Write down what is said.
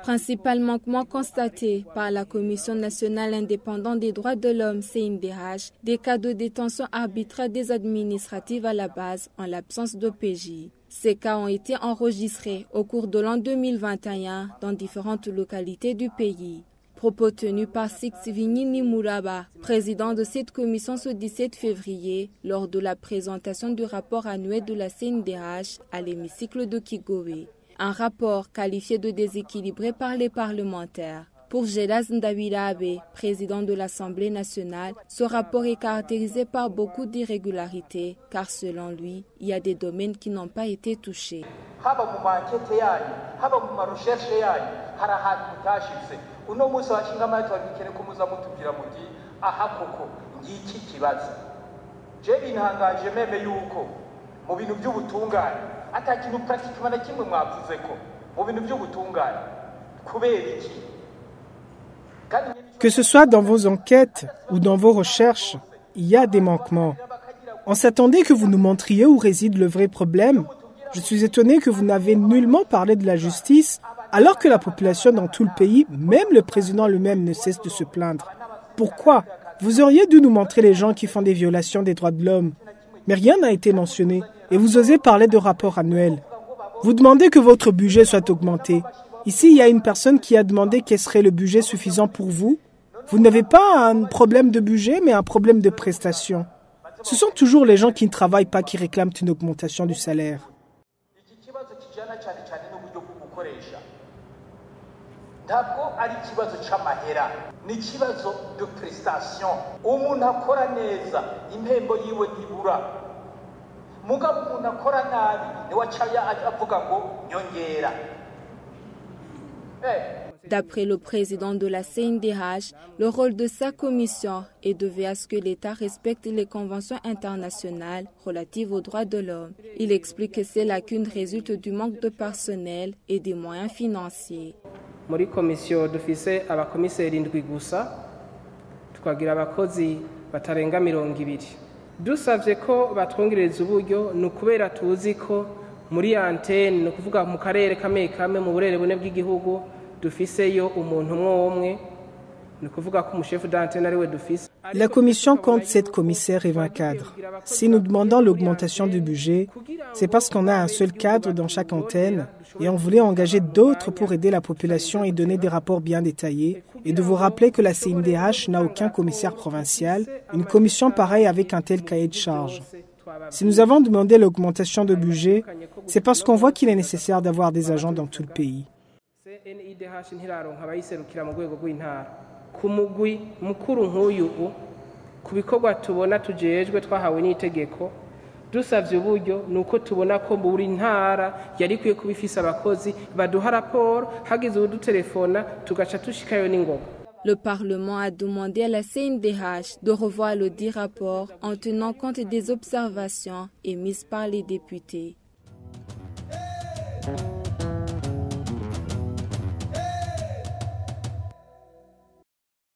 Principal manquement constaté par la Commission nationale indépendante des droits de l'homme, CNDH, des cas de détention arbitraire des administratives à la base en l'absence d'OPJ. Ces cas ont été enregistrés au cours de l'an 2021 dans différentes localités du pays. Propos tenus par Sixvini Nimuraba, président de cette commission ce 17 février, lors de la présentation du rapport annuel de la CNDH à l'hémicycle de Kigobe. Un rapport qualifié de déséquilibré par les parlementaires. Pour Gedas Ndabirabe, président de l'Assemblée nationale, ce rapport est caractérisé par beaucoup d'irrégularités, car selon lui, il y a des domaines qui n'ont pas été touchés. Que ce soit dans vos enquêtes ou dans vos recherches, il y a des manquements. On s'attendait que vous nous montriez où réside le vrai problème. Je suis étonné que vous n'avez nullement parlé de la justice, alors que la population dans tout le pays, même le président lui-même, ne cesse de se plaindre. Pourquoi? Vous auriez dû nous montrer les gens qui font des violations des droits de l'homme. Mais rien n'a été mentionné, et vous osez parler de rapport annuel. Vous demandez que votre budget soit augmenté. Ici, il y a une personne qui a demandé quel serait le budget suffisant pour vous. Vous n'avez pas un problème de budget, mais un problème de prestation. Ce sont toujours les gens qui ne travaillent pas qui réclament une augmentation du salaire. D'après le président de la CNDH, le rôle de sa commission est de veiller à ce que l'État respecte les conventions internationales relatives aux droits de l'homme. Il explique que ces lacunes résultent du manque de personnel et des moyens financiers. Muri komisiyo dufise abakomiseri 7 gusa tukagira abakozi batarenga 200. Dusavye ko batwongereza uburyo nukubera tuzi ko muri antenne no kuvuga mu karere kame mu burere bune bw'igihugu dufiseyo umuntu umwe no kuvuga ko umuchef d'antenne ari we dufise. La commission compte 7 commissaires et 20 cadres. Si nous demandons l'augmentation du budget, c'est parce qu'on a un seul cadre dans chaque antenne et on voulait engager d'autres pour aider la population et donner des rapports bien détaillés et de vous rappeler que la CNDH n'a aucun commissaire provincial, une commission pareille avec un tel cahier de charge. Si nous avons demandé l'augmentation de budget, c'est parce qu'on voit qu'il est nécessaire d'avoir des agents dans tout le pays. Kumugwi mukuru nk'uyu ku bikorwa tubona tujejwe twahawe n'itegeko dusavye uburyo nuko tubona ko buri ntara yari kwiye kubifisa abakozi baduha raporo hagize udutelefona tugaca tushikayo n'ingoga. Le Parlement a demandé à la CNDH de revoir le dit rapport en tenant compte des observations émises par les députés.